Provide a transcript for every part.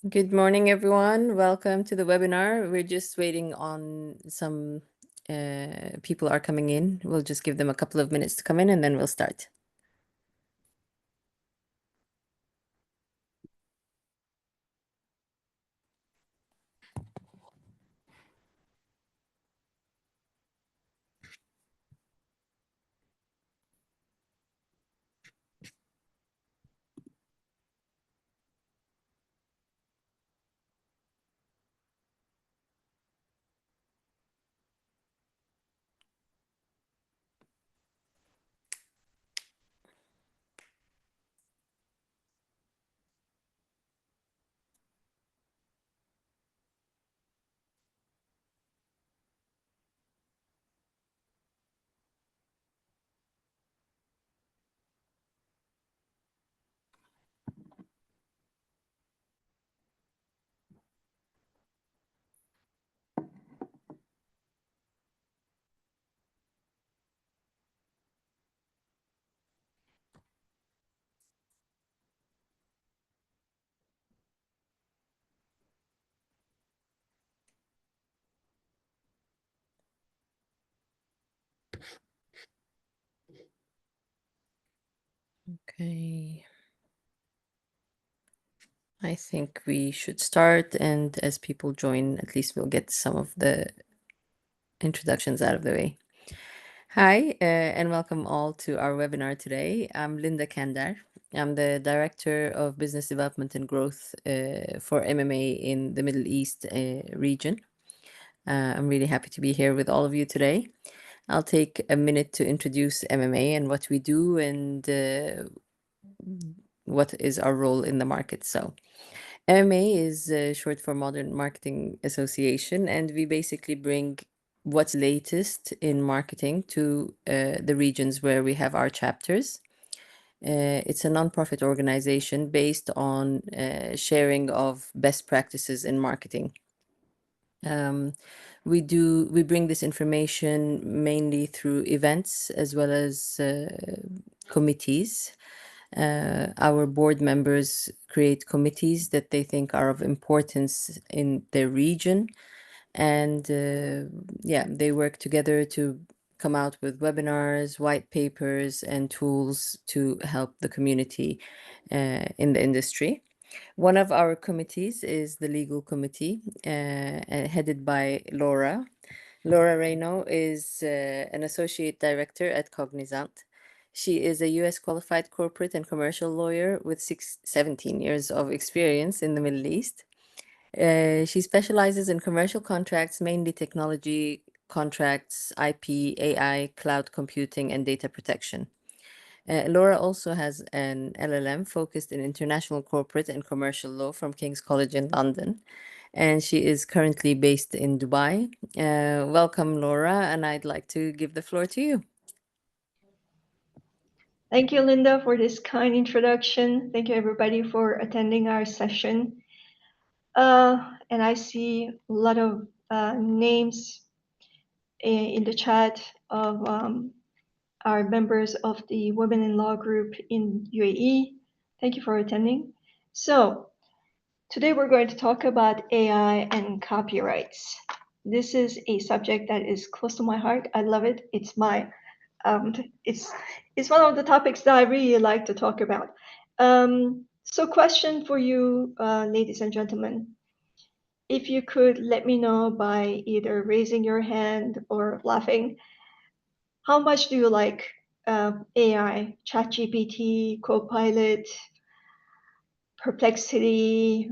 Good morning, everyone. Welcome to the webinar. We're just waiting on some people are coming in. We'll just give them a couple of minutes to come in and then we'll start. Okay. I think we should start, and as people join, at least we'll get some of the introductions out of the way. Hi, and welcome all to our webinar today. I'm Linda Kandar. I'm the Director of Business Development and Growth for MMA in the Middle East region. I'm really happy to be here with all of you today. I'll take a minute to introduce MMA and what we do and what is our role in the market. So, MMA is short for Modern Marketing Association, and we basically bring what's latest in marketing to the regions where we have our chapters. It's a nonprofit organization based on sharing of best practices in marketing. We bring this information mainly through events as well as committees. Our board members create committees that they think are of importance in their region, and they work together to come out with webinars, white papers, and tools to help the community in the industry. One of our committees is the legal committee, headed by Laura. Laura Reynaud is an associate director at Cognizant. She is a US qualified corporate and commercial lawyer with 17 years of experience in the Middle East. She specializes in commercial contracts, mainly technology contracts, IP, AI, cloud computing, and data protection. Laura also has an LLM focused in international corporate and commercial law from King's College in London, and she is currently based in Dubai. Welcome, Laura, and I'd like to give the floor to you. Thank you, Linda, for this kind introduction. Thank you, everybody, for attending our session. And I see a lot of names in the chat of our members of the Women in Law group in UAE. Thank you for attending. So today we're going to talk about AI and copyrights. This is a subject that is close to my heart. I love it. It's my it's one of the topics that I really like to talk about. So question for you, ladies and gentlemen. If you could let me know by either raising your hand or laughing, how much do you like AI, ChatGPT, Copilot, Perplexity?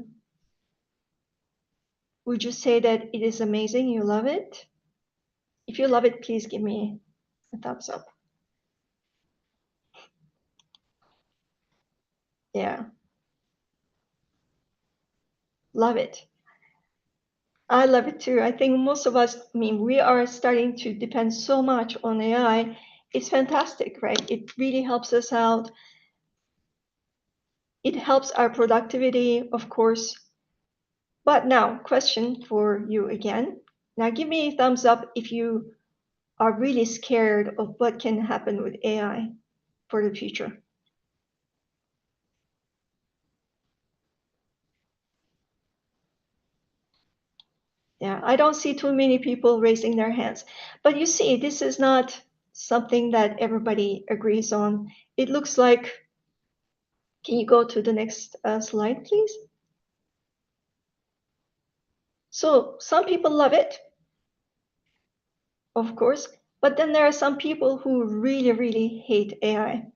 Would you say that it is amazing, you love it? If you love it, please give me a thumbs up. Yeah, love it. I love it too. I think most of us, I mean, we are starting to depend so much on AI. It's fantastic, right? It really helps us out. It helps our productivity, of course. But now, question for you again. Now, give me a thumbs up if you are really scared of what can happen with AI for the future. Yeah, I don't see too many people raising their hands. But you see, this is not something that everybody agrees on. It looks like, can you go to the next slide, please? So some people love it, of course, but then there are some people who really, really hate AI.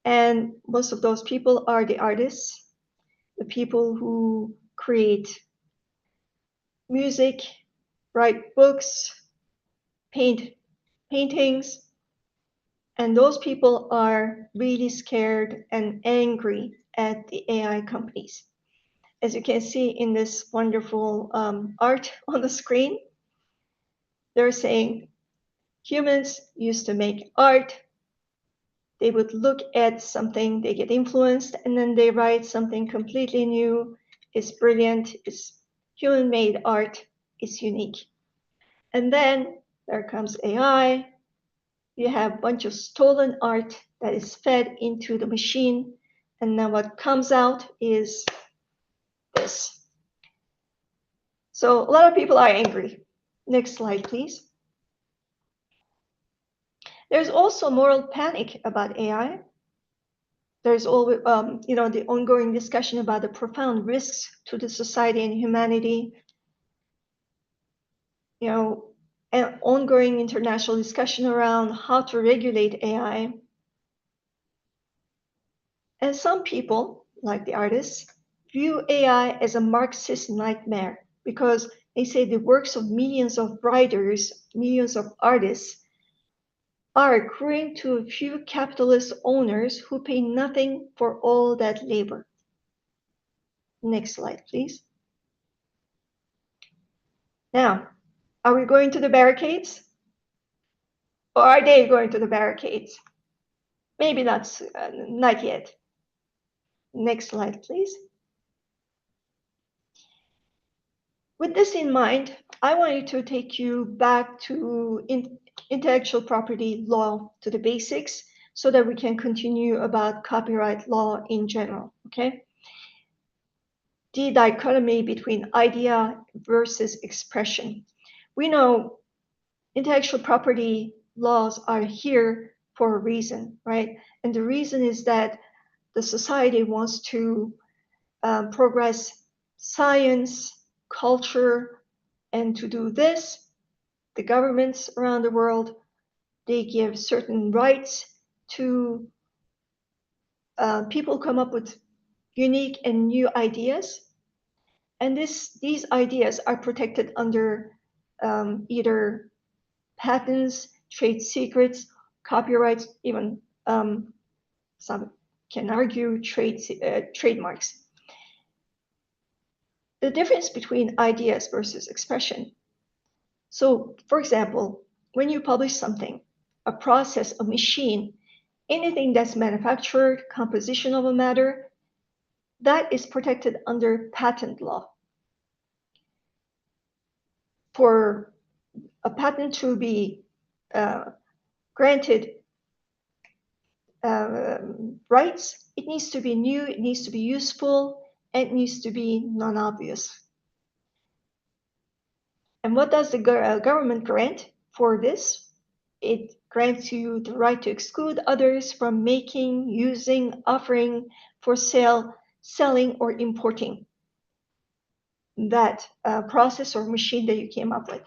And most of those people are the artists, the people who create music, write books, paint paintings, and those people are really scared and angry at the AI companies. As you can see in this wonderful art on the screen, they're saying humans used to make art. They would look at something, they get influenced, and then they write something completely new. It's brilliant, it's human-made art, it's unique. And then there comes AI. You have a bunch of stolen art that is fed into the machine, and then what comes out is this. So a lot of people are angry. Next slide, please. There's also moral panic about AI. There's always, the ongoing discussion about the profound risks to the society and humanity. An ongoing international discussion around how to regulate AI. And some people, like the artists, view AI as a Marxist nightmare because they say the works of millions of writers, millions of artists are accruing to a few capitalist owners who pay nothing for all that labor. Next slide, please. Now, are we going to the barricades? Or are they going to the barricades? Maybe not yet. Next slide, please. With this in mind, I wanted to take you back to intellectual property law, to the basics, so that we can continue about copyright law in general, okay? The dichotomy between idea versus expression. We know intellectual property laws are here for a reason, right? And the reason is that the society wants to progress science, culture, and to do this, the governments around the world, they give certain rights to people come up with unique and new ideas. And these ideas are protected under either patents, trade secrets, copyrights, even some can argue trademarks. The difference between ideas versus expression. So, for example, when you publish something, a process, a machine, anything that's manufactured, composition of a matter, that is protected under patent law. For a patent to be granted rights, it needs to be new, it needs to be useful, and it needs to be non-obvious. And what does the government grant for this? It grants you the right to exclude others from making, using, offering, for sale, selling, or importing that process or machine that you came up with.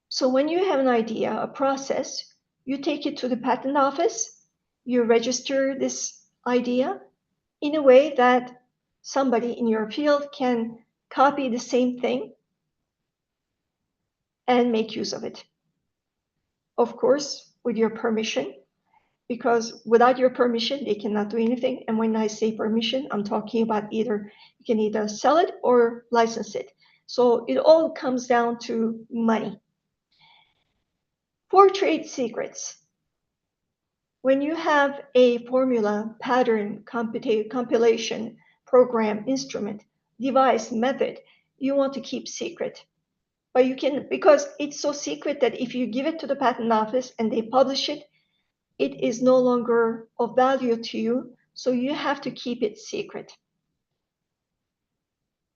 So when you have an idea, a process, you take it to the patent office, you register this idea in a way that somebody in your field can copy the same thing and make use of it. Of course, with your permission, because without your permission, they cannot do anything. And when I say permission, I'm talking about you can either sell it or license it. So it all comes down to money. For trade secrets, when you have a formula, pattern, compilation, program, instrument, device, method, you want to keep secret. But you can, because it's so secret that if you give it to the patent office and they publish it, it is no longer of value to you, so you have to keep it secret.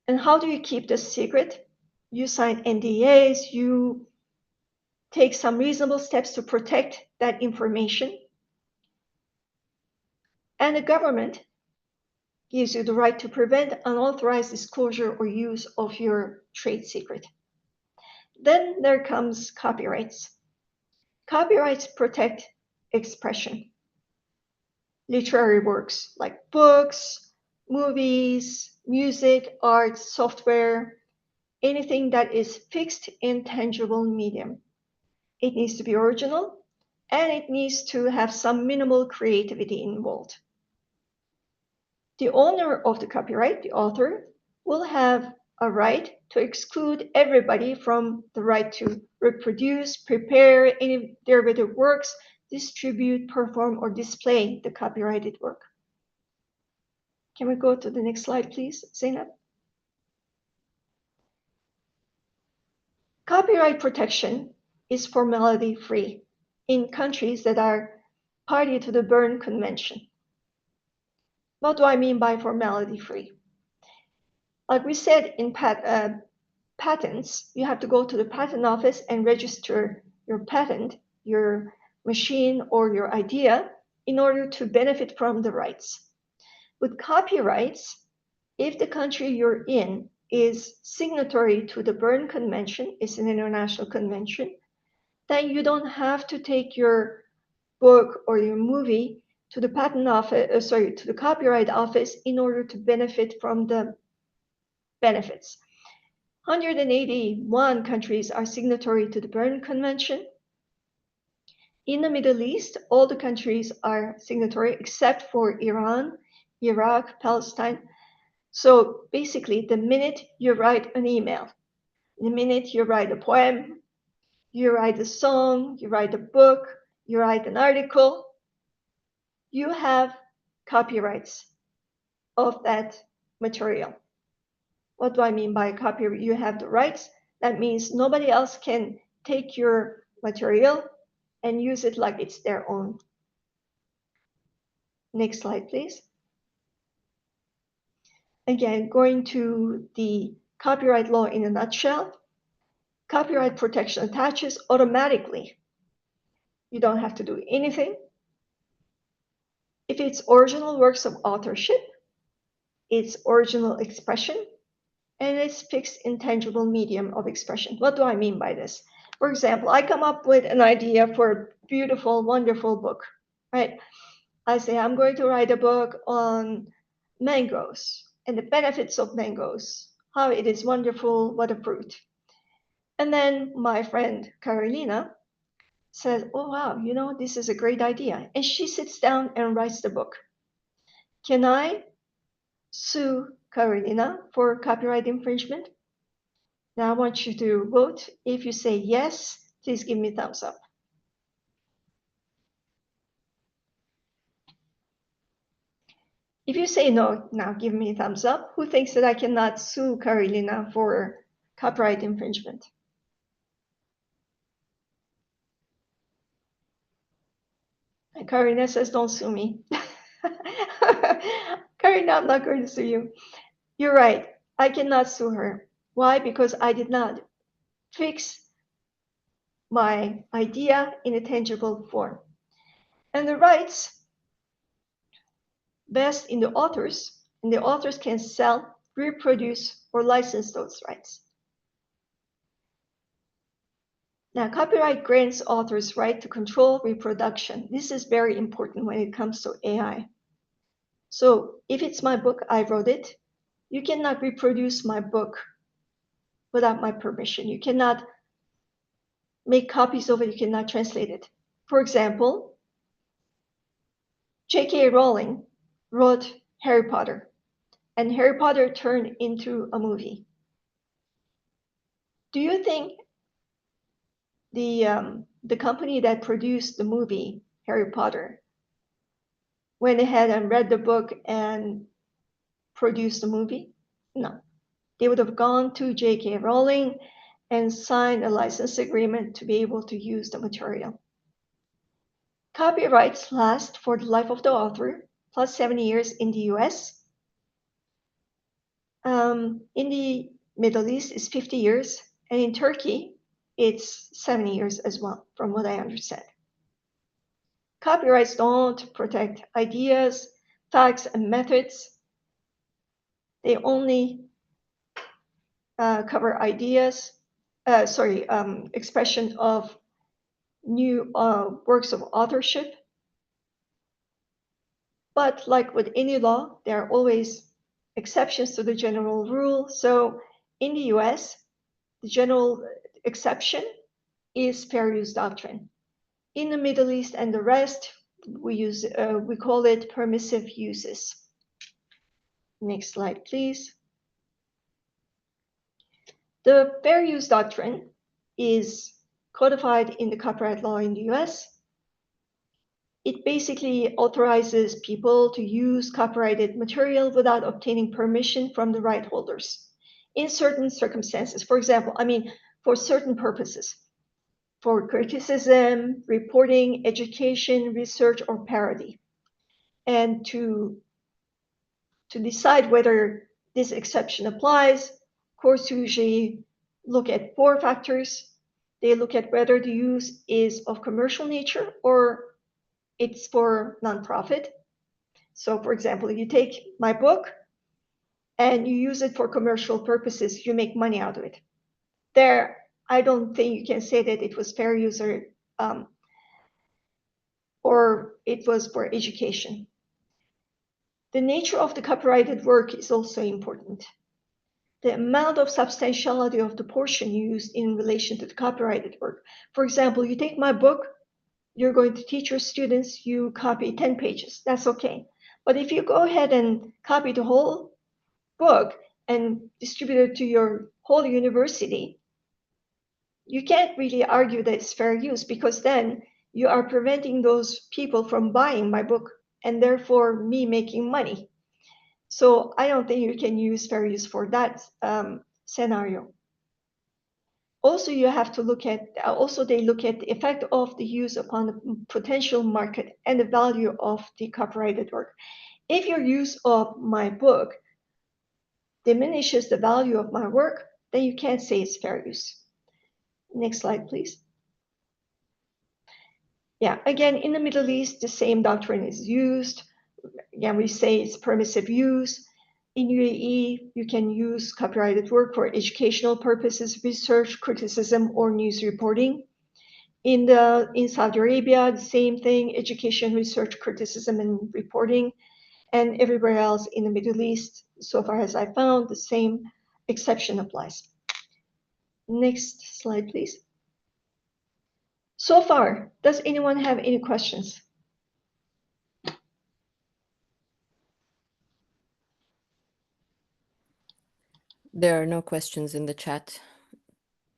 And how do you keep this secret? You sign NDAs, you take some reasonable steps to protect that information. And the government gives you the right to prevent unauthorized disclosure or use of your trade secret. Then there comes copyrights. Copyrights protect expression. Literary works like books, movies, music, art, software, anything that is fixed in tangible medium. It needs to be original and it needs to have some minimal creativity involved. The owner of the copyright, the author, will have a right to exclude everybody from the right to reproduce, prepare any derivative works, distribute, perform, or display the copyrighted work. Can we go to the next slide, please, Zainab? Copyright protection is formality-free in countries that are party to the Berne Convention. What do I mean by formality-free? Like we said in patents, you have to go to the patent office and register your patent, your machine, or your idea in order to benefit from the rights. With copyrights, if the country you're in is signatory to the Berne Convention, it's an international convention, then you don't have to take your book or your movie to the patent office, to the copyright office in order to benefit from the benefits. 181 countries are signatory to the Berne Convention. In the Middle East, all the countries are signatory except for Iran, Iraq, Palestine. So basically, the minute you write an email, the minute you write a poem, you write a song, you write a book, you write an article, you have copyrights of that material. What do I mean by copyright? You have the rights. That means nobody else can take your material and use it like it's their own. Next slide, please. Again, going to the copyright law in a nutshell. Copyright protection attaches automatically. You don't have to do anything. If it's original works of authorship, it's original expression, and it's fixed intangible medium of expression. What do I mean by this? For example, I come up with an idea for a beautiful, wonderful book, right? I say, I'm going to write a book on mangoes and the benefits of mangoes, how it is wonderful, what a fruit. And then my friend Carolina says, oh, wow, this is a great idea. And she sits down and writes the book. Can I sue Carolina for copyright infringement? Now I want you to vote. If you say yes, please give me a thumbs up. If you say no, now give me a thumbs up. Who thinks that I cannot sue Carolina for copyright infringement? And Carolina says, don't sue me. Carolina, I'm not going to sue you. You're right. I cannot sue her. Why? Because I did not fix my idea in a tangible form. And the rights vest in the authors, and the authors can sell, reproduce, or license those rights. Now, copyright grants authors right to control reproduction. This is very important when it comes to AI. So if it's my book, I wrote it, you cannot reproduce my book without my permission. You cannot make copies of it, you cannot translate it. For example, J.K. Rowling wrote Harry Potter, and Harry Potter turned into a movie. Do you think the company that produced the movie Harry Potter went ahead and read the book and produced the movie? No. They would have gone to J.K. Rowling and signed a license agreement to be able to use the material. Copyrights last for the life of the author, plus 70 years in the US. In the Middle East is 50 years, and in Turkey, it's 70 years as well, from what I understand. Copyrights don't protect ideas, facts, and methods. They only cover ideas, expression of new works of authorship. But like with any law, there are always exceptions to the general rule. So in the US, the general exception is fair use doctrine. In the Middle East and the rest, we call it permissive uses. Next slide, please. The fair use doctrine is codified in the copyright law in the US. It basically authorizes people to use copyrighted material without obtaining permission from the right holders in certain circumstances. For example, for certain purposes, for criticism, reporting, education, research, or parody. And to decide whether this exception applies, courts usually look at 4 factors. They look at whether the use is of commercial nature or it's for nonprofit. So for example, if you take my book and you use it for commercial purposes, you make money out of it. There, I don't think you can say that it was fair use or it was for education. The nature of the copyrighted work is also important. The amount of substantiality of the portion used in relation to the copyrighted work. For example, you take my book, you're going to teach your students, you copy 10 pages, that's okay. But if you go ahead and copy the whole book and distribute it to your whole university, you can't really argue that it's fair use, because then you are preventing those people from buying my book and therefore me making money. So I don't think you can use fair use for that scenario. Also, you have to look at, they look at the effect of the use upon the potential market and the value of the copyrighted work. If your use of my book diminishes the value of my work, then you can't say it's fair use. Next slide, please. Yeah, again, in the Middle East, the same doctrine is used. Again, we say it's permissive use. In UAE, you can use copyrighted work for educational purposes, research, criticism, or news reporting. In Saudi Arabia, the same thing, education, research, criticism, and reporting. And everywhere else in the Middle East, so far as I found, the same exception applies. Next slide, please. So far, does anyone have any questions? There are no questions in the chat.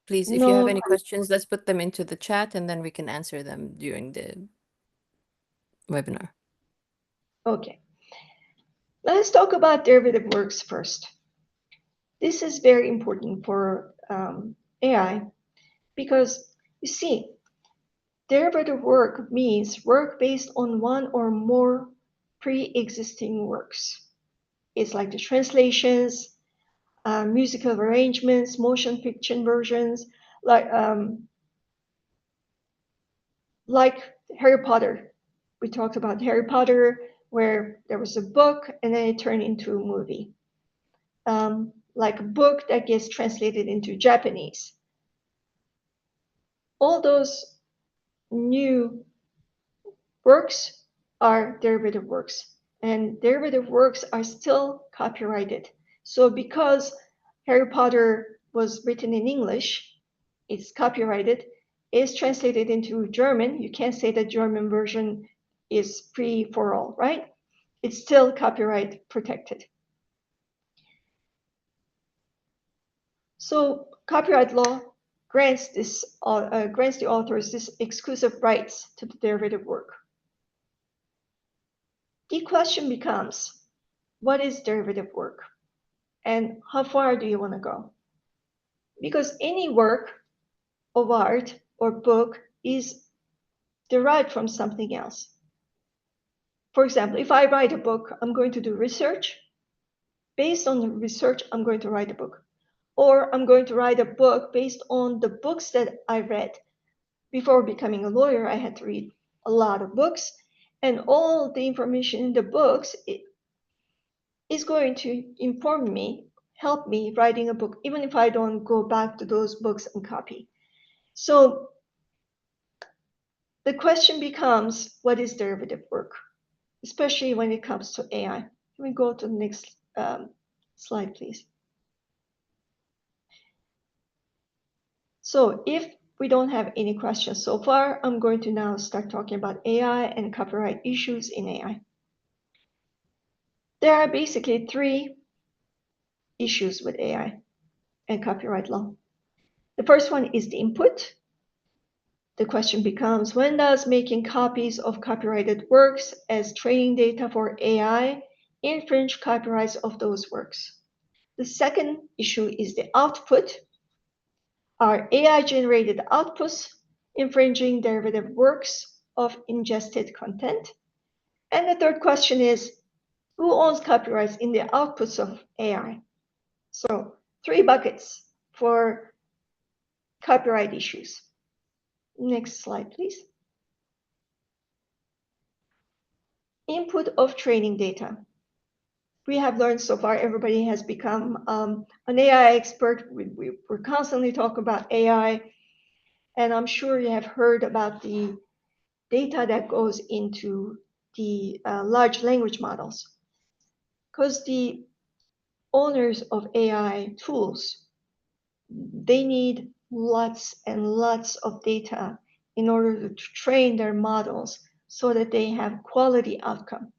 Please, if you No. have any questions, let's put them into the chat and then we can answer them during the webinar. Okay. Let's talk about derivative works first. This is very important for AI because, you see, derivative work means work based on one or more pre-existing works. It's like the translations, musical arrangements, motion picture versions, like Harry Potter. We talked about Harry Potter, where there was a book and then it turned into a movie. Like a book that gets translated into Japanese. All those new works are derivative works, and derivative works are still copyrighted. So because Harry Potter was written in English, it's copyrighted. It's translated into German. You can't say the German version is free for all, right? It's still copyright protected. So copyright law grants the authors this exclusive rights to the derivative work. The question becomes, what is derivative work? And how far do you want to go? Because any work of art or book is derived from something else. For example, if I write a book, I'm going to do research. Based on the research, I'm going to write a book. or I'm going to write a book based on the books that I read. Before becoming a lawyer, I had to read a lot of books, and all the information in the books is going to inform me, help me writing a book, even if I don't go back to those books and copy. So the question becomes, what is derivative work, especially when it comes to AI? Can we go to the next slide, please? So if we don't have any questions so far, I'm going to now start talking about AI and copyright issues in AI. There are basically three issues with AI and copyright law. The first one is the input. The question becomes, when does making copies of copyrighted works as training data for AI infringe copyrights of those works? The second issue is the output. Are AI-generated outputs infringing derivative works of ingested content? And the third question is, who owns copyrights in the outputs of AI? So 3 buckets for copyright issues. Next slide, please. Input of training data. We have learned so far, everybody has become an AI expert. We're constantly talking about AI, and I'm sure you have heard about the data that goes into the large language models. Because the owners of AI tools, they need lots and lots of data in order to train their models so that they have quality outcome.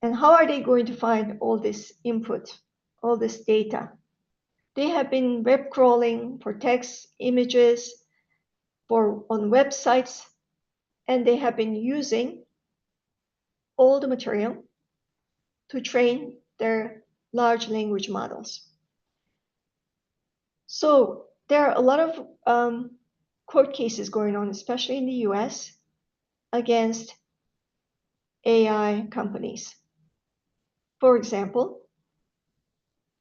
And how are they going to find all this input, all this data? They have been web crawling for text, images, on websites, and they have been using all the material to train their large language models. So there are a lot of court cases going on, especially in the US, against AI companies. For example,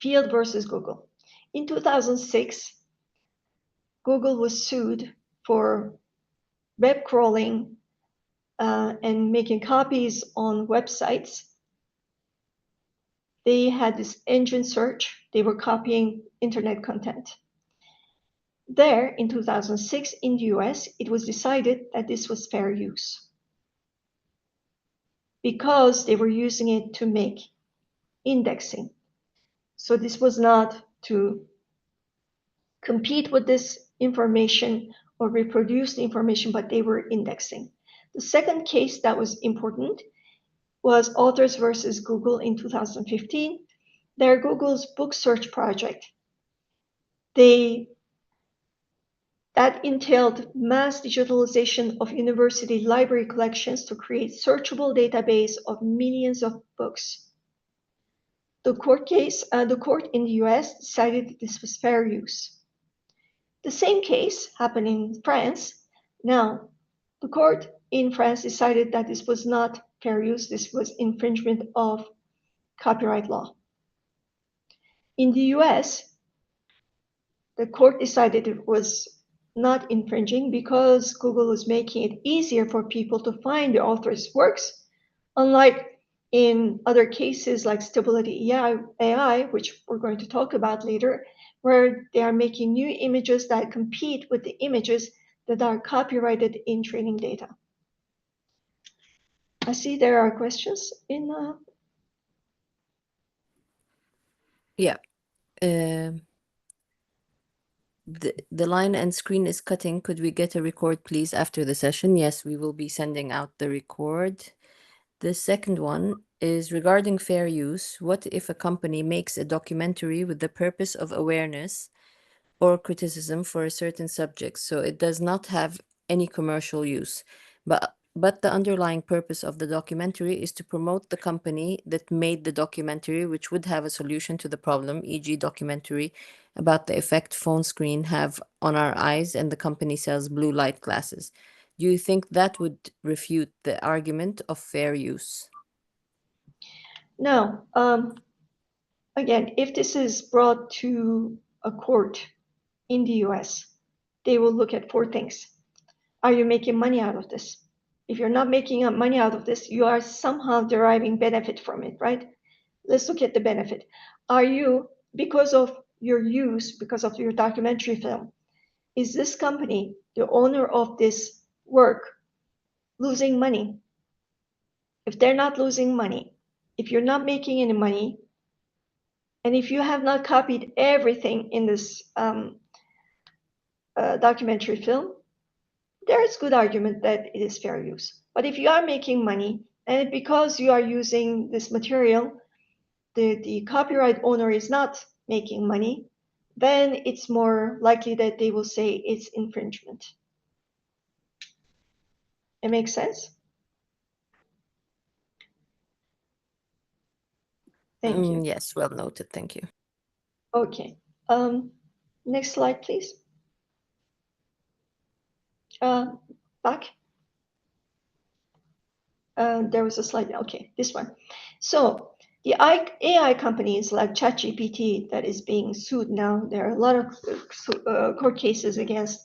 Field versus Google. In 2006, Google was sued for web crawling and making copies on websites. They had this engine search. They were copying internet content. There, in 2006, in the US, it was decided that this was fair use because they were using it to make indexing. So this was not to compete with this information or reproduce the information, but they were indexing. The second case that was important was Authors versus Google in 2015. They're Google's book search project. That entailed mass digitalization of university library collections to create searchable database of millions of books. The court in the US decided that this was fair use. The same case happened in France. Now, the court in France decided that this was not fair use, this was infringement of copyright law. In the US, the court decided it was not infringing because Google was making it easier for people to find the author's works, unlike in other cases like Stability AI, which we're going to talk about later, where they are making new images that compete with the images that are copyrighted in training data. I see there are questions in. Yeah. The line and screen is cutting. Could we get a record, please, after the session? Yes, we will be sending out the record. The second one is regarding fair use. What if a company makes a documentary with the purpose of awareness or criticism for a certain subject, so it does not have any commercial use, but the underlying purpose of the documentary is to promote the company that made the documentary, which would have a solution to the problem, e.g. documentary about the effect phone screen have on our eyes, and the company sells blue light glasses. Do you think that would refute the argument of fair use? No. Again, if this is brought to a court in the US, they will look at 4 things. Are you making money out of this? If you're not making money out of this, you are somehow deriving benefit from it, right? Let's look at the benefit. Are you, because of your use, because of your documentary film, is this company, the owner of this work, losing money? If they're not losing money, if you're not making any money, and if you have not copied everything in this documentary film, there is good argument that it is fair use. But if you are making money, and because you are using this material, the copyright owner is not making money, then it's more likely that they will say it's infringement. It makes sense? Thank you. Yes, well noted. Thank you. Okay. Next slide, please. Back. There was a slide. Okay, this one. So the AI companies like ChatGPT that is being sued now, there are a lot of court cases against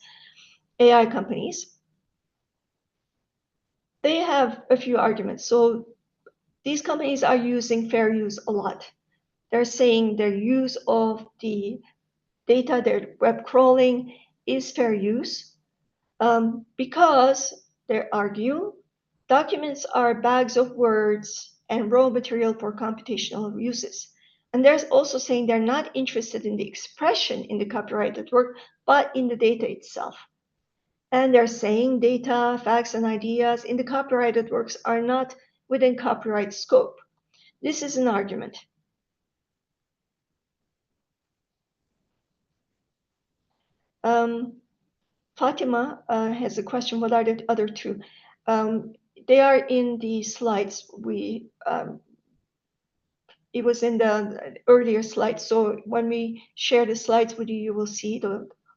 AI companies. They have a few arguments. So these companies are using fair use a lot. They're saying their use of the data, their web crawling is fair use because they argue documents are bags of words and raw material for computational uses. And they're also saying they're not interested in the expression in the copyrighted work, but in the data itself. And they're saying data, facts, and ideas in the copyrighted works are not within copyright scope. This is an argument. Fatima has a question. What are the other two? They are in the slides. It was in the earlier slides. So when we share the slides with you, you will see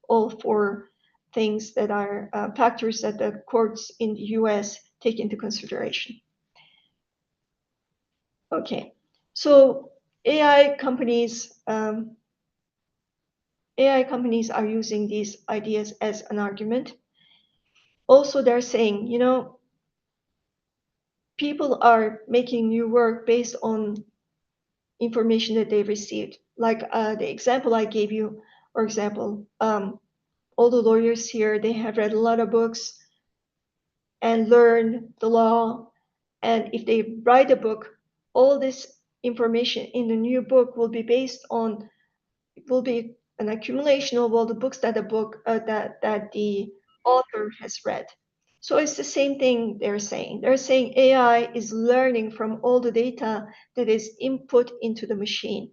all 4 things that are factors that the courts in the US take into consideration. Okay, so AI companies are using these ideas as an argument. Also, they're saying, people are making new work based on information that they received. Like the example I gave you, for example, all the lawyers here, they have read a lot of books and learned the law. And if they write a book, all this information in the new book will be based on, it will be an accumulation of all the books that the author has read. So it's the same thing they're saying. They're saying AI is learning from all the data that is input into the machine.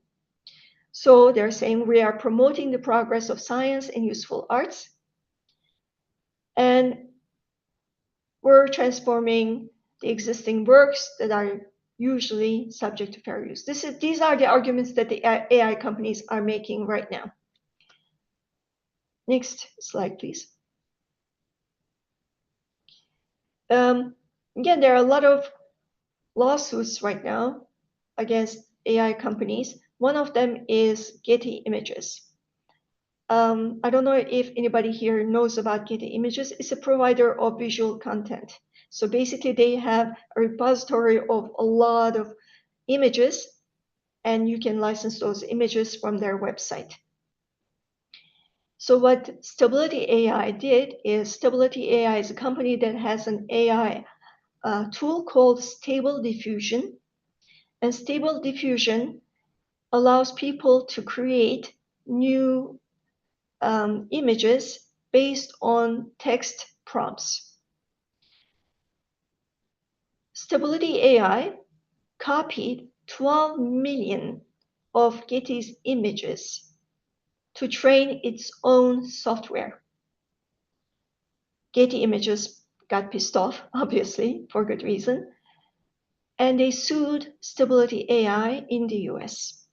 So they're saying we are promoting the progress of science and useful arts, and we're transforming the existing works that are usually subject to fair use. These are the arguments that the AI companies are making right now. Next slide, please. Again, there are a lot of lawsuits right now against AI companies. One of them is Getty Images. I don't know if anybody here knows about Getty Images. It's a provider of visual content. So basically, they have a repository of a lot of images, and you can license those images from their website. So what Stability AI did is Stability AI is a company that has an AI tool called Stable Diffusion. And Stable Diffusion allows people to create new images based on text prompts. Stability AI copied 12 million of Getty's images to train its own software. Getty Images got pissed off, obviously, for good reason, and they sued Stability AI in the US.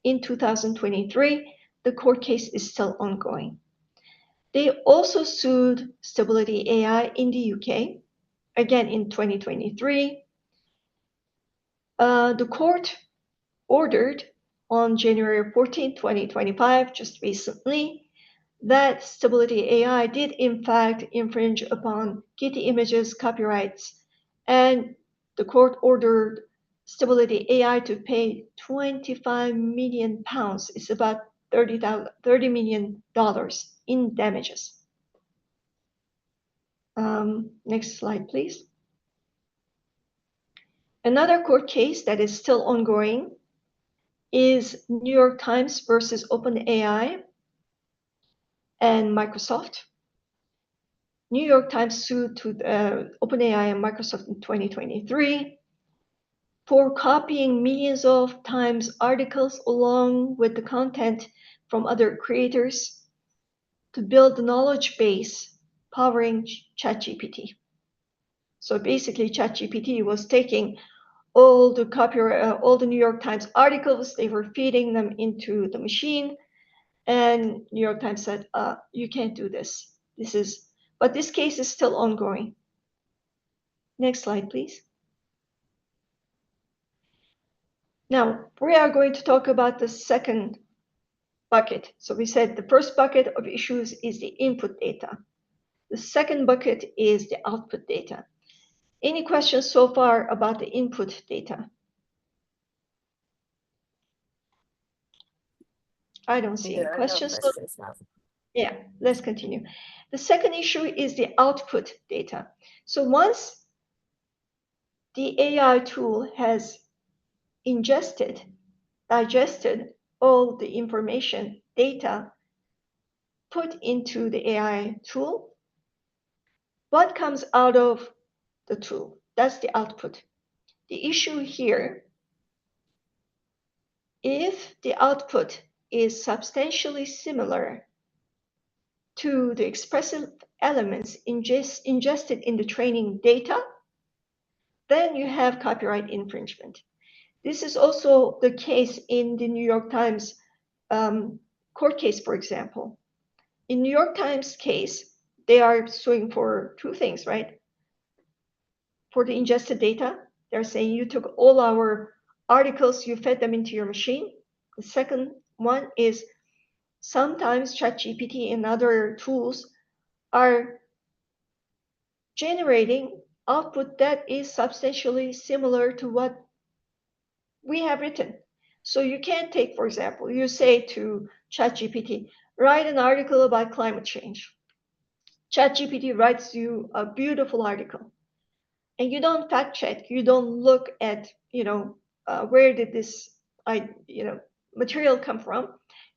In 2023, the court case is still ongoing. They also sued Stability AI in the UK, again in 2023. The court ordered on January 14, 2025, just recently, that Stability AI did in fact infringe upon Getty Images copyrights, and the court ordered Stability AI to pay 25 million pounds. It's about $30 million in damages. Next slide, please. Another court case that is still ongoing is New York Times versus OpenAI and Microsoft. New York Times sued to OpenAI and Microsoft in 2023 for copying millions of times articles along with the content from other creators to build the knowledge base powering ChatGPT. So basically, ChatGPT was taking all the New York Times articles, they were feeding them into the machine, and New York Times said, "You can't do this. But this case is still ongoing." Next slide, please. Now, we are going to talk about the second bucket. So we said the first bucket of issues is the input data. The second bucket is the output data. Any questions so far about the input data? I don't see any questions. Yeah, let's continue. The second issue is the output data. So once the AI tool has ingested, digested all the information, data put into the AI tool, what comes out of the tool? That's the output. The issue here, if the output is substantially similar to the expressive elements ingested in the training data, then you have copyright infringement. This is also the case in the New York Times court case, for example. In New York Times case, they are suing for two things, right? For the ingested data, they're saying you took all our articles, you fed them into your machine. The second one is sometimes ChatGPT and other tools are generating output that is substantially similar to what we have written. So you can't take, for example, you say to ChatGPT, write an article about climate change. ChatGPT writes you a beautiful article, and you don't fact check. You don't look at, where did this, material come from?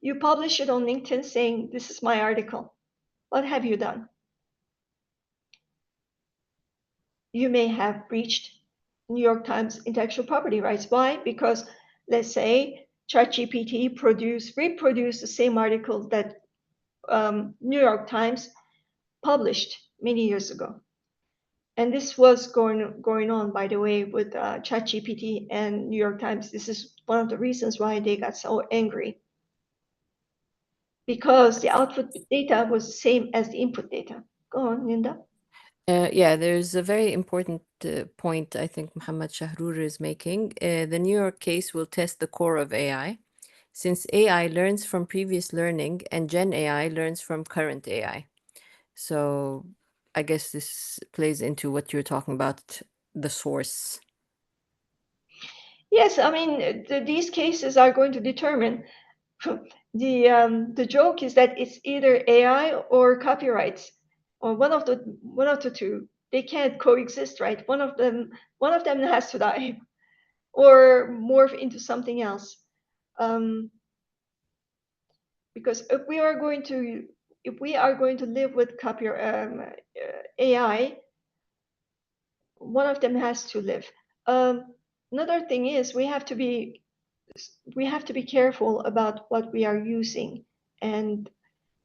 You publish it on LinkedIn saying, this is my article. What have you done? You may have breached New York Times intellectual property rights. Why? Because let's say ChatGPT reproduced the same article that New York Times published many years ago. And this was going on, by the way, with ChatGPT and New York Times. This is one of the reasons why they got so angry, because the output data was the same as the input data. Go on, Linda. Yeah, there's a very important point I think Muhammad Shahrour is making. The New York case will test the core of AI, since AI learns from previous learning and Gen AI learns from current AI. So I guess this plays into what you're talking about, the source. Yes, I mean, these cases are going to determine. The joke is that it's either AI or copyrights, or one of the two. They can't coexist, right? One of them has to die, or morph into something else. Because if we are going to live with AI, one of them has to live. Another thing is we have to be careful about what we are using and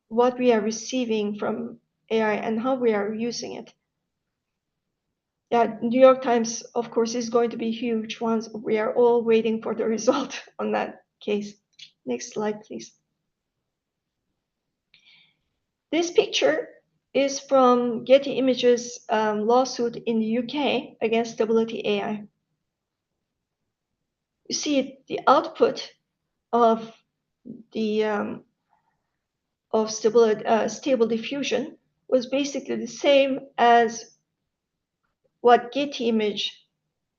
what we are receiving from AI and how we are using it. Yeah, New York Times, of course, is going to be huge once we are all waiting for the result on that case. Next slide, please. This picture is from Getty Images lawsuit in the UK against Stability AI. You see the output of the stable diffusion was basically the same as what Getty Image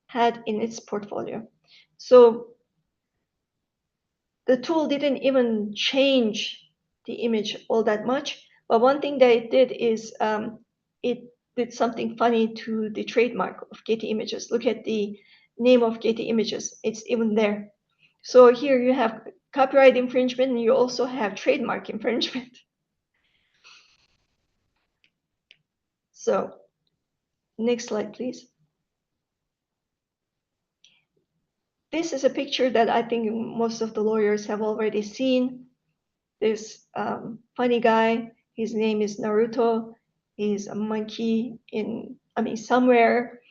had in its portfolio. So the tool didn't even change the image all that much. But one thing that it did is it did something funny to the trademark of Getty Images. Look at the name of Getty Images. It's even there. So here you have copyright infringement and you also have trademark infringement. So next slide, please. This is a picture that I think most of the lawyers have already seen. This funny guy, his name is Naruto. He's a monkey somewhere.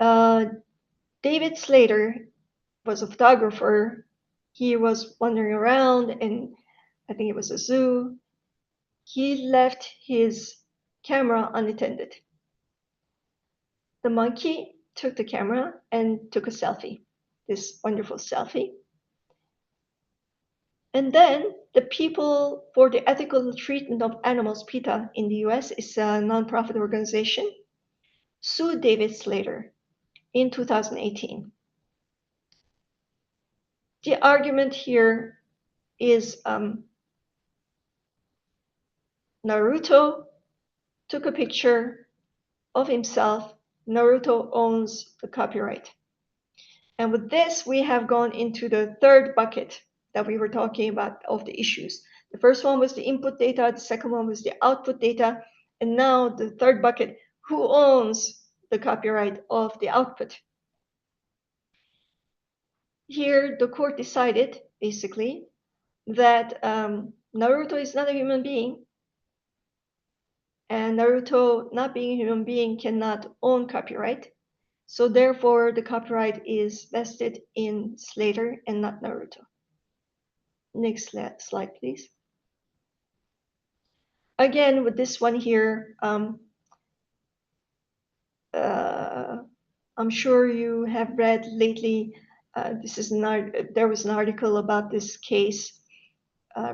David Slater was a photographer. He was wandering around and I think it was a zoo. He left his camera unattended. The monkey took the camera and took a selfie, this wonderful selfie. And then the People for the Ethical Treatment of Animals, PETA, in the US, is a nonprofit organization, sued David Slater in 2018. The argument here is Naruto took a picture of himself. Naruto owns the copyright. And with this, we have gone into the third bucket that we were talking about of the issues. The first one was the input data, the second one was the output data, and now the third bucket, who owns the copyright of the output? Here, the court decided, basically, that Naruto is not a human being, and Naruto, not being a human being, cannot own copyright. So therefore, the copyright is vested in Slater and not Naruto. Next slide, please. Again, with this one here, I'm sure you have read lately. There was an article about this case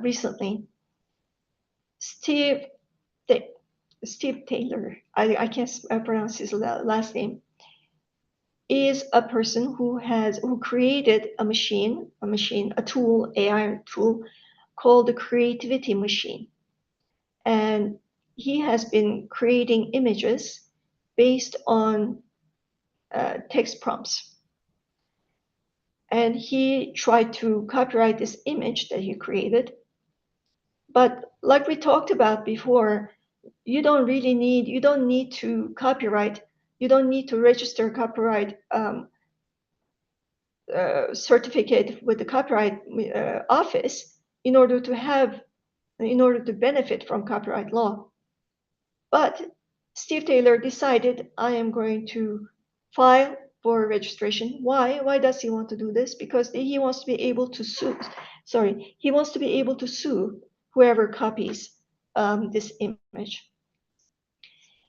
recently. Steve Taylor, I can't pronounce his last name, is a person who created a tool, AI tool called the creativity machine. And he has been creating images based on text prompts. And he tried to copyright this image that he created. But like we talked about before, you don't need to copyright. You don't need to register copyright certificate with the copyright office in order to benefit from copyright law. But Steve Taylor decided, I am going to file for registration. Why? Why does he want to do this? Because he wants to be able to sue. He wants to be able to sue whoever copies this image.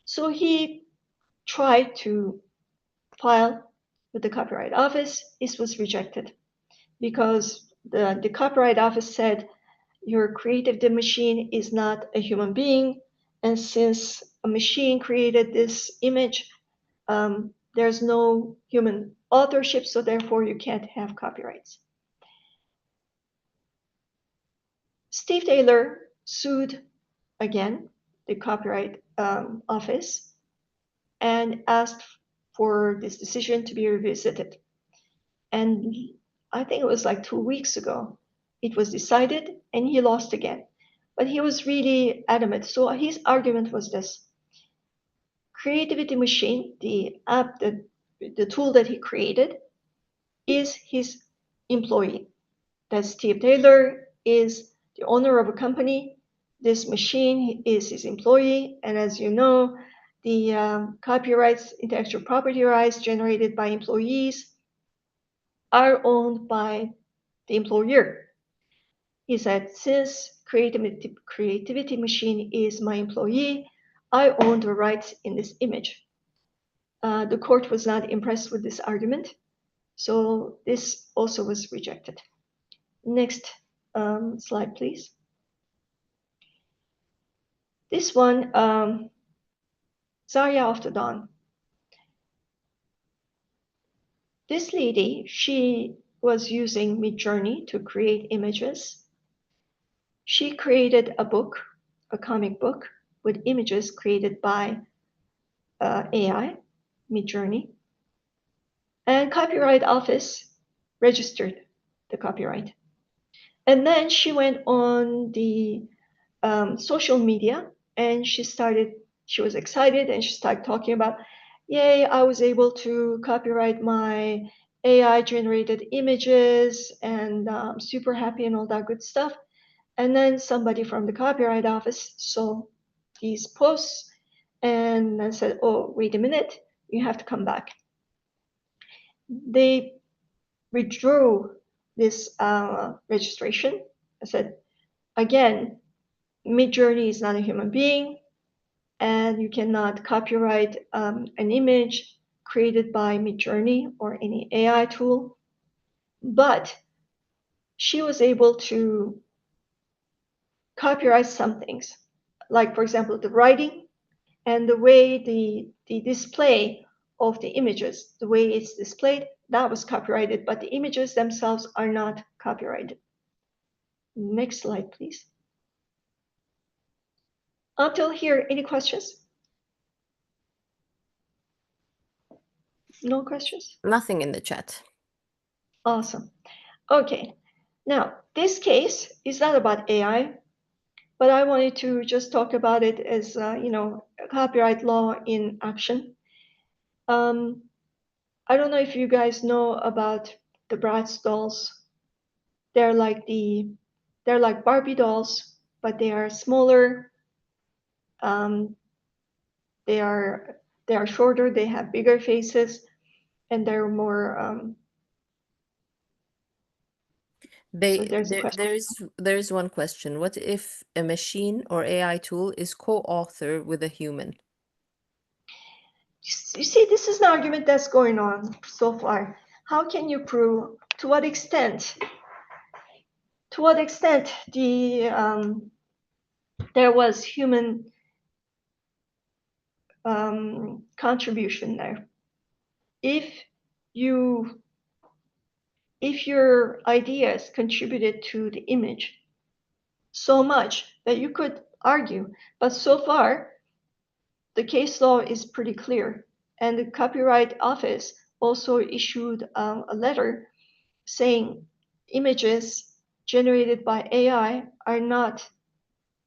So he tried to file with the Copyright Office. This was rejected because the Copyright Office said your creative machine is not a human being, and since a machine created this image, there's no human authorship, so therefore you can't have copyrights. Steve Taylor sued again the Copyright Office and asked for this decision to be revisited. And I think it was like 2 weeks ago, it was decided and he lost again. But he was really adamant. So his argument was this: Creativity Machine, the app, the tool that he created, is his employee. That Steve Taylor is the owner of a company. This machine is his employee. And as you know, the copyrights, intellectual property rights generated by employees are owned by the employer. He said, since creativity machine is my employee, I own the rights in this image. The court was not impressed with this argument, so this also was rejected. Next slide, please. This one, Zarya of the Dawn. This lady, she was using Midjourney to create images. She created a book, a comic book, with images created by AI, Midjourney. And Copyright Office registered the copyright. And then she went on the social media and she was excited and she started talking about, yay, I was able to copyright my AI generated images and I'm super happy and all that good stuff. And then somebody from the Copyright Office saw these posts and said, oh, wait a minute, you have to come back. They withdrew this registration. I said, again, Midjourney is not a human being, and you cannot copyright an image created by Midjourney or any AI tool. But she was able to copyright some things, like, for example, the writing and the way the display of the images, the way it's displayed, that was copyrighted, but the images themselves are not copyrighted. Next slide, please. Until here, any questions? No questions? Nothing in the chat. Awesome. Okay. Now, this case is not about AI, but I wanted to just talk about it as, copyright law in action. I don't know if you guys know about the Bratz dolls. They're like Barbie dolls, but they are smaller. They are shorter. They have bigger faces, and they're more. There's a question. There's one question. What if a machine or AI tool is co-author with a human? You see, this is an argument that's going on so far. How can you prove to what extent there was human contribution there? If your ideas contributed to the image so much that you could argue, but so far the case law is pretty clear, and the Copyright Office also issued a letter saying images generated by AI are not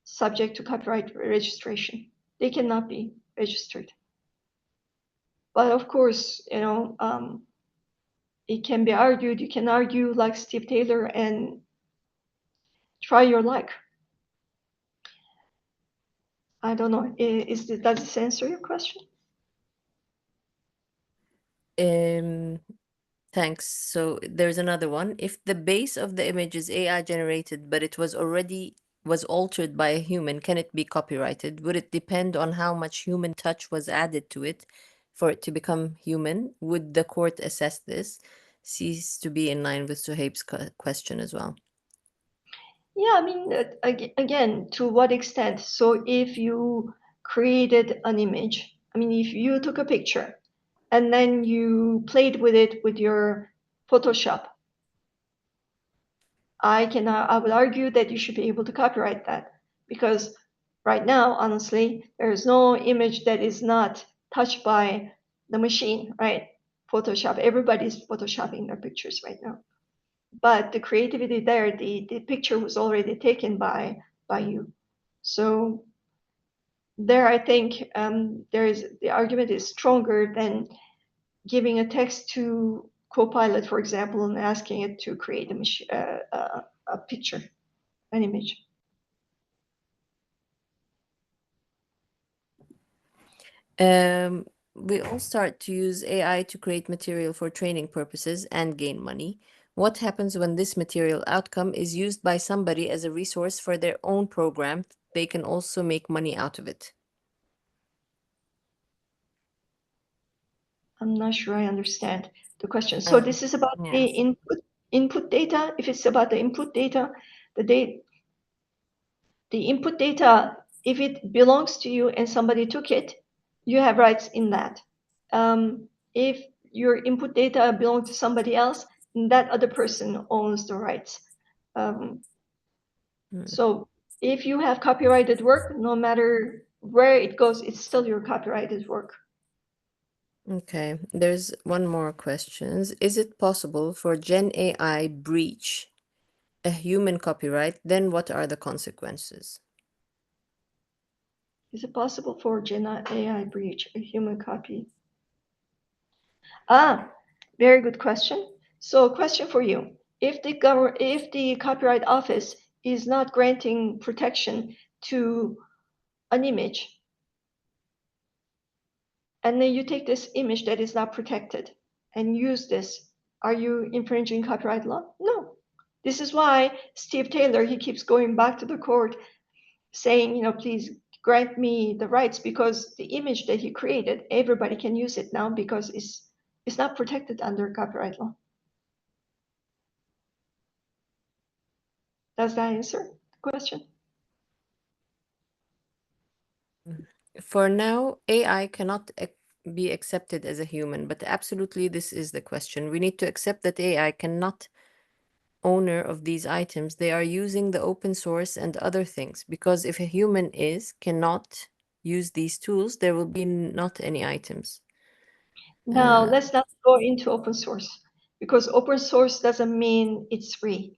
subject to copyright registration. They cannot be registered. But of course, it can be argued. You can argue like Steve Taylor and try your luck. I don't know. Does this answer your question? Thanks. So there's another one. If the base of the image is AI generated, but it was altered by a human, can it be copyrighted? Would it depend on how much human touch was added to it for it to become human? Would the court assess this? Seems to be in line with Suhaib's question as well. Yeah, I mean, again, to what extent? So if you created an image, I mean, if you took a picture and then you played with it with your Photoshop, I would argue that you should be able to copyright that, because right now, honestly, there is no image that is not touched by the machine, right? Photoshop, everybody's photoshopping their pictures right now. But the creativity there, the picture was already taken by you. So there, I think the argument is stronger than giving a text to Copilot, for example, and asking it to create a picture, an image. We all start to use AI to create material for training purposes and gain money. What happens when this material outcome is used by somebody as a resource for their own program? They can also make money out of it. I'm not sure I understand the question. So this is about the Yes. input. Input data, if it's about the input data, the date, the input data, if it belongs to you and somebody took it, you have rights in that. If your input data belongs to somebody else, that other person owns the rights. Um, Mm. so if you have copyrighted work, no matter where it goes, it's still your copyrighted work. Okay, there's one more question. Is it possible for Gen AI breach a human copyright? Then what are the consequences? Is it possible for Gen AI breach a human copy? Very good question. So, question for you: if the Copyright Office is not granting protection to an image, and then you take this image that is not protected and use this, are you infringing copyright law? No. This is why Steve Taylor, he keeps going back to the court saying, please grant me the rights, because the image that he created, everybody can use it now because it's not protected under copyright law. Does that answer the question? For now, AI cannot be accepted as a human, but absolutely this is the question. We need to accept that AI cannot owner of these items. They are using the open source and other things, because if a human cannot use these tools, there will be not any items. Now, let's not go into open source, because open source doesn't mean it's free,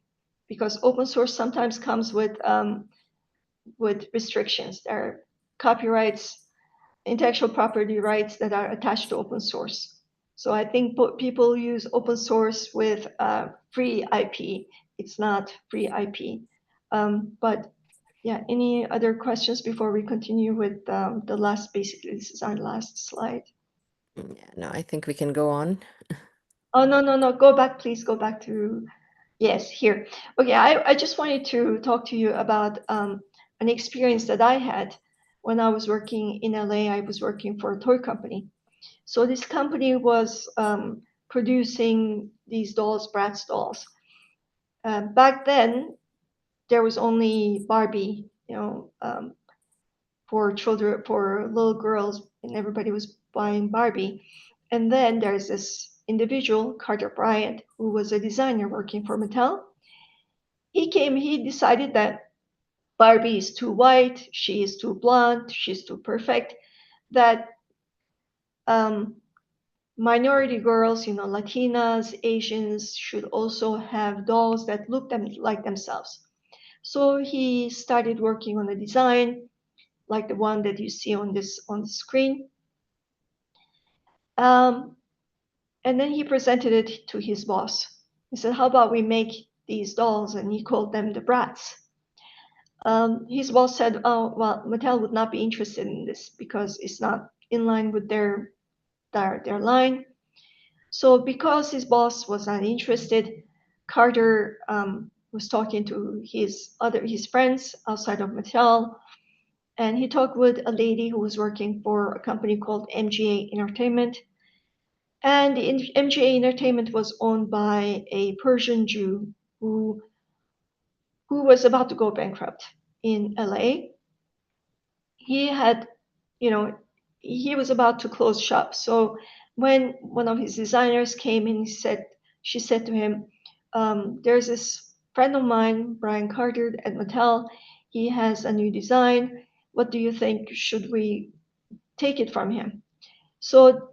because open source sometimes comes with restrictions. There are copyrights, intellectual property rights that are attached to open source. So I think people use open source with free IP. It's not free IP. But yeah, any other questions before we continue with the last, basically, this is our last slide. Yeah, no, I think we can go on. Oh, no. Go back, please. Go back to, yes, here. Okay, I just wanted to talk to you about an experience that I had when I was working in LA. I was working for a toy company. So this company was producing these dolls, Bratz dolls. Back then, there was only Barbie, for children, for little girls, and everybody was buying Barbie. And then there's this individual, Carter Bryant, who was a designer working for Mattel. He decided that Barbie is too white, she is too blonde, she's too perfect, that um, minority girls, Latinas, Asians, should also have dolls that look like themselves. So he started working on a design like the one that you see on the screen. Um, and then he presented it to his boss. He said, "How about we make these dolls?" And he called them the Bratz. His boss said, "Oh, well, Mattel would not be interested in this because it's not in line with their line." So because his boss was not interested, Carter was talking to his friends outside of Mattel, and he talked with a lady who was working for a company called MGA Entertainment. And MGA Entertainment was owned by a Persian Jew who was about to go bankrupt in LA. He had, you know, he was about to close shop. So when one of his designers came in, she said to him, "There's this friend of mine, Brian Carter at Mattel. He has a new design. What do you think? Should we take it from him?" So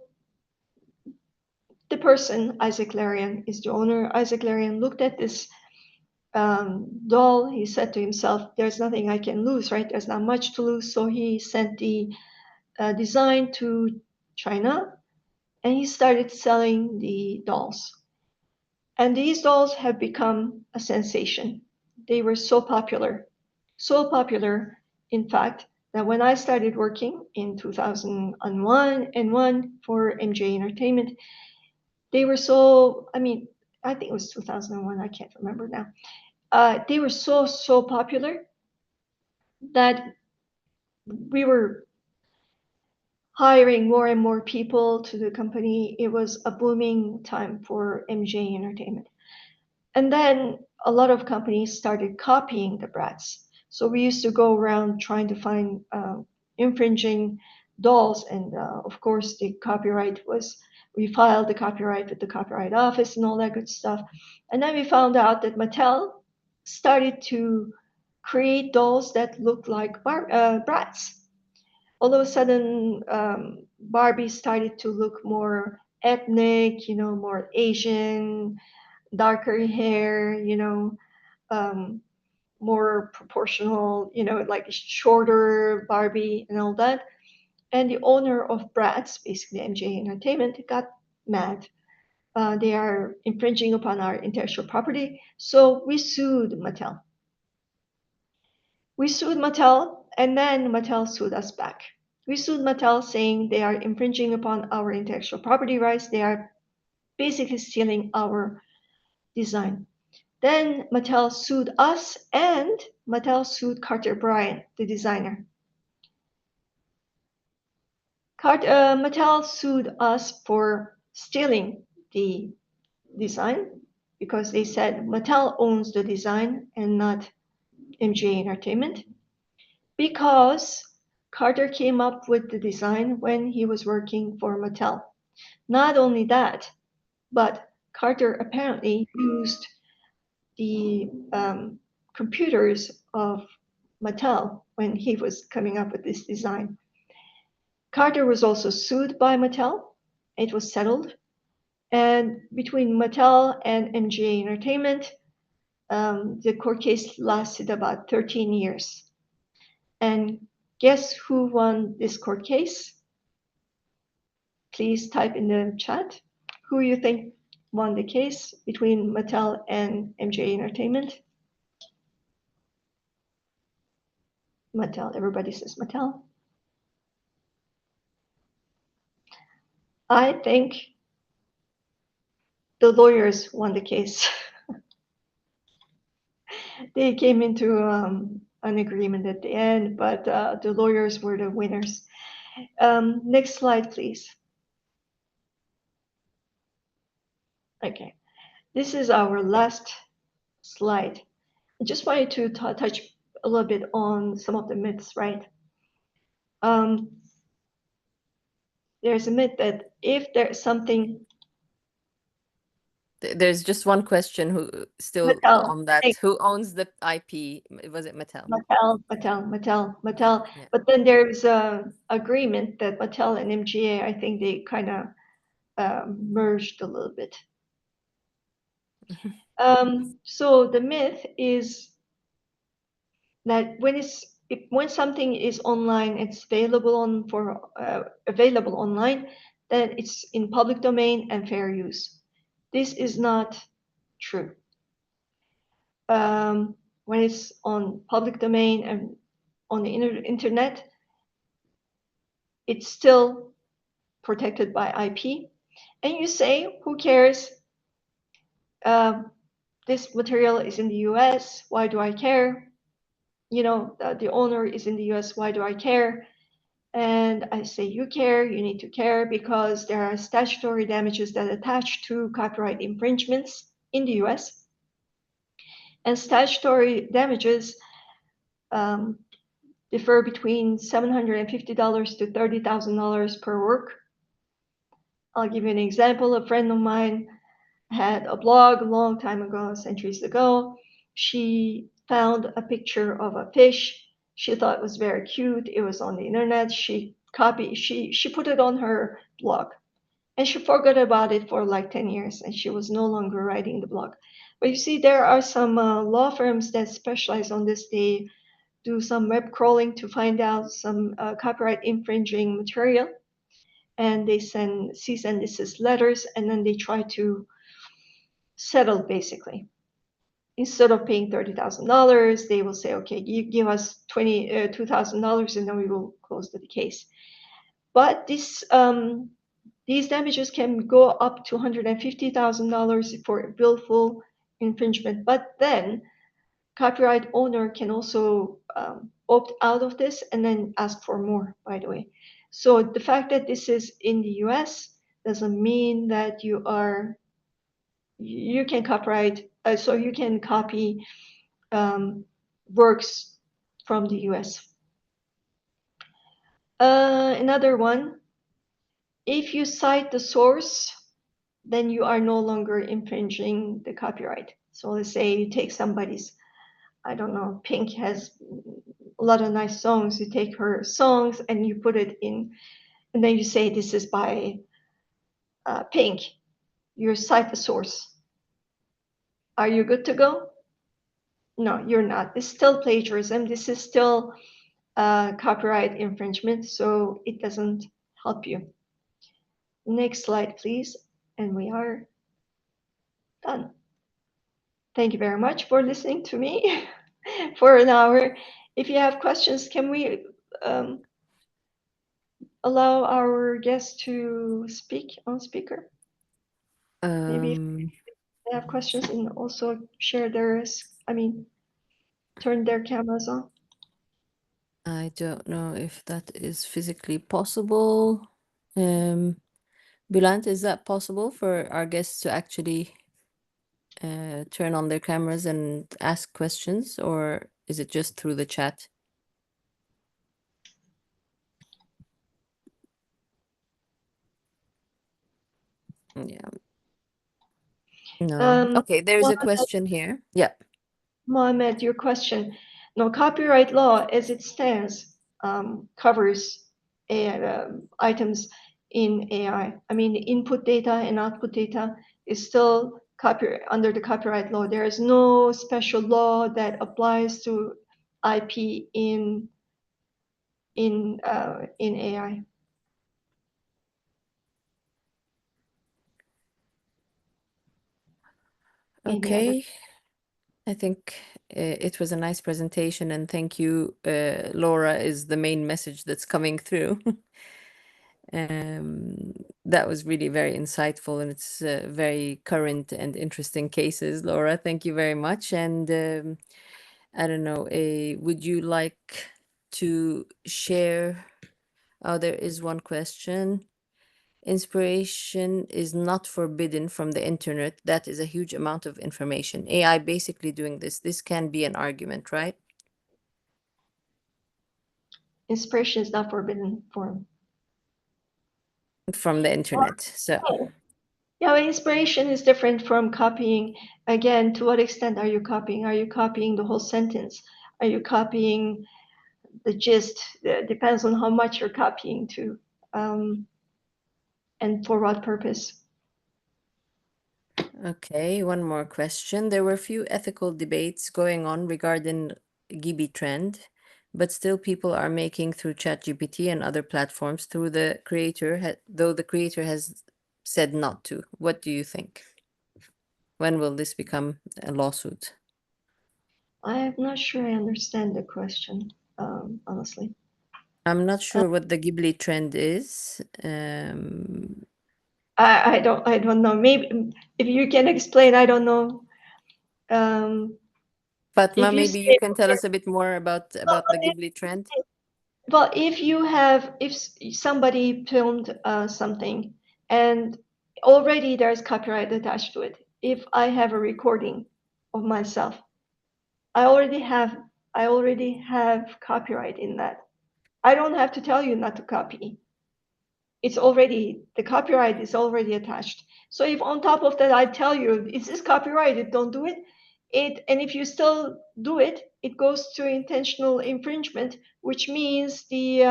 the person, Isaac Larian, is the owner. Isaac Larian looked at this doll. He said to himself, "There's nothing I can lose, right? There's not much to lose." So he sent the design to China, and he started selling the dolls. And these dolls have become a sensation. They were so popular, in fact, that when I started working in 2001 for MJ Entertainment, they were so, I mean, I think it was 2001, I can't remember now. They were so popular that we were hiring more and more people to the company. It was a booming time for MJ Entertainment. And then a lot of companies started copying the brats. So we used to go around trying to find infringing dolls, and of course the copyright was, we filed the copyright with the copyright office and all that good stuff. And then we found out that Mattel started to create dolls that look like brats. All of a sudden, Barbie started to look more ethnic, more Asian, darker hair, um, more proportional, like shorter Barbie and all that. And the owner of Bratz, basically MJ Entertainment, got mad. They are infringing upon our intellectual property. So we sued Mattel. We sued Mattel, and then Mattel sued us back. We sued Mattel saying they are infringing upon our intellectual property rights. They are basically stealing our design. Then Mattel sued us, and Mattel sued Carter Bryant, the designer. Mattel sued us for stealing the design because they said Mattel owns the design and not MGA Entertainment, because Carter came up with the design when he was working for Mattel. Not only that, but Carter apparently used the computers of Mattel when he was coming up with this design. Carter was also sued by Mattel. It was settled. And between Mattel and MGA Entertainment, the court case lasted about 13 years. And guess who won this court case? Please type in the chat who you think won the case between Mattel and MGA Entertainment. Mattel, everybody says Mattel. I think the lawyers won the case. They came into an agreement at the end, but the lawyers were the winners. Next slide, please. Okay, this is our last slide. I just wanted to touch a little bit on some of the myths, right? There's a myth that if there's something. There's just one question still Mattel, on that. thanks. Who owns the IP? Was it Mattel? Mattel. Yeah. But then there's a agreement that Mattel and MGA, I think they kind of merged a little bit. So the myth is that when something is online, it's available online, then it's in public domain and fair use. This is not true. When it's on public domain and on the internet, it's still protected by IP. And you say, who cares? This material is in the US, why do I care? The owner is in the US, why do I care? And I say, you care, you need to care, because there are statutory damages that attach to copyright infringements in the US. And statutory damages differ between $750 to $30,000 per work. I'll give you an example. A friend of mine had a blog a long time ago, centuries ago. She found a picture of a fish. She thought it was very cute. It was on the internet. She put it on her blog, and she forgot about it for like 10 years, and she was no longer writing the blog. But you see, there are some law firms that specialize on this. They do some web crawling to find out some copyright infringing material, and they send cease and desist letters, and then they try to settle basically. Instead of paying $30,000, they will say, okay, you give us $2,000 and then we will close the case. But these damages can go up to $150,000 for willful infringement. But then copyright owner can also opt out of this and then ask for more, by the way. So the fact that this is in the US doesn't mean that you are you can copyright, so you can copy works from the US. Another one, if you cite the source, then you are no longer infringing the copyright. So let's say you take somebody's, I don't know, Pink has a lot of nice songs. You take her songs and you put it in, and then you say this is by Pink. You cite the source. Are you good to go? No, you're not. It's still plagiarism. This is still copyright infringement, so it doesn't help you. Next slide, please. And we are done. Thank you very much for listening to me for an hour. If you have questions, can we allow our guests to speak on speaker? Maybe if Um, they have questions and also share their, turn their cameras on. I don't know if that is physically possible. Bülent, is that possible for our guests to actually turn on their cameras and ask questions, or is it just through the chat? Yeah. No. Okay, there's a question here. Yeah. Mohammed, your question. No, copyright law as it stands covers items in AI. I mean, the input data and output data is still under the copyright law. There is no special law that applies to IP in AI. Maybe other. Okay. I think it was a nice presentation, and thank you. Laura is the main message that's coming through. That was really very insightful, and it's very current and interesting cases. Laura, thank you very much. And I don't know, would you like to share? Oh, there is one question. Inspiration is not forbidden from the internet. That is a huge amount of information. AI basically doing this. This can be an argument, right? Inspiration is not forbidden form. From the internet. So, Yeah, inspiration is different from copying. Again, to what extent are you copying? Are you copying the whole sentence? Are you copying the gist? It depends on how much you're copying to, and for what purpose. okay, one more question. There were a few ethical debates going on regarding Gibi trend, but still people are making through ChatGPT and other platforms through the creator, though the creator has said not to. What do you think? When will this become a lawsuit? I'm not sure I understand the question, honestly. I'm not Uh, sure what the Ghibli trend is. I don't know. Maybe if you can explain, I don't know. Fatma, If you maybe you say, can tell us a bit more about the Ghibli trend. well, if somebody filmed something and already there's copyright attached to it, if I have a recording of myself, I already have I already have copyright in that. I don't have to tell you not to copy. It's already the copyright is already attached. So if on top of that I tell you is this copyrighted, don't do it. And if you still do it, it goes to intentional infringement, which means the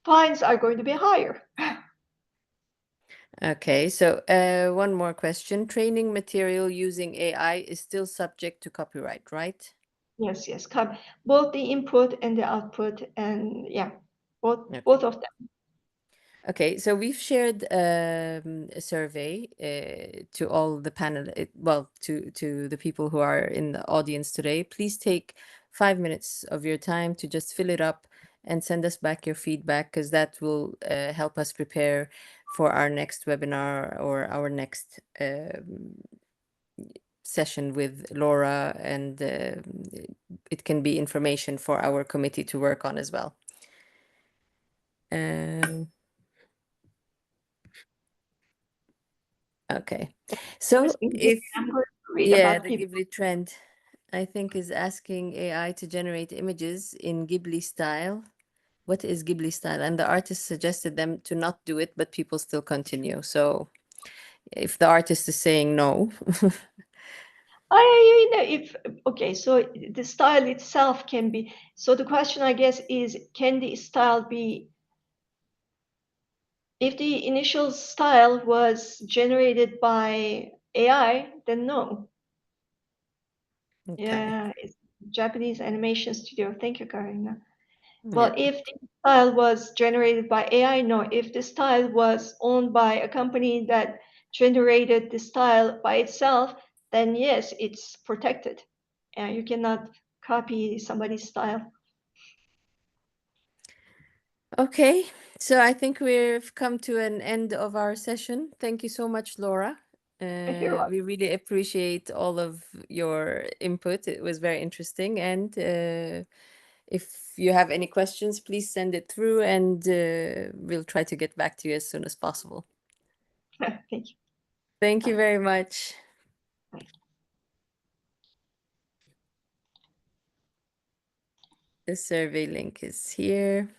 fines are going to be higher. Okay, so one more question. Training material using AI is still subject to copyright, right? Yes, yes. Both the input and the output, and yeah, both Okay. of them. Okay, so we've shared a survey to all the panel, well, to the people who are in the audience today. Please take 5 minutes of your time to just fill it up and send us back your feedback, because that will help us prepare for our next webinar or our next session with Laura, and it can be information for our committee to work on as well. Um, Okay. So Interesting. if, I'm going to read yeah, about the Ghibli. Ghibli trend, I think, is asking AI to generate images in Ghibli style. What is Ghibli style? And the artist suggested them to not do it, but people still continue. So if the artist is saying no, If okay, so the style itself can be. So the question, I guess, is can the style be, if the initial style was generated by AI, then no. okay. Yeah, it's Japanese animation studio. Thank you, Karina. Yeah. Well, if the style was generated by AI, no. If the style was owned by a company that generated the style by itself, then yes, it's protected. You cannot copy somebody's style. Okay. So I think we've come to an end of our session. Thank you so much, Laura. You're welcome. We really appreciate all of your input. It was very interesting. And if you have any questions, please send it through and we'll try to get back to you as soon as possible. Thank you. Thank you Bye. very much. Bye. The survey link is here.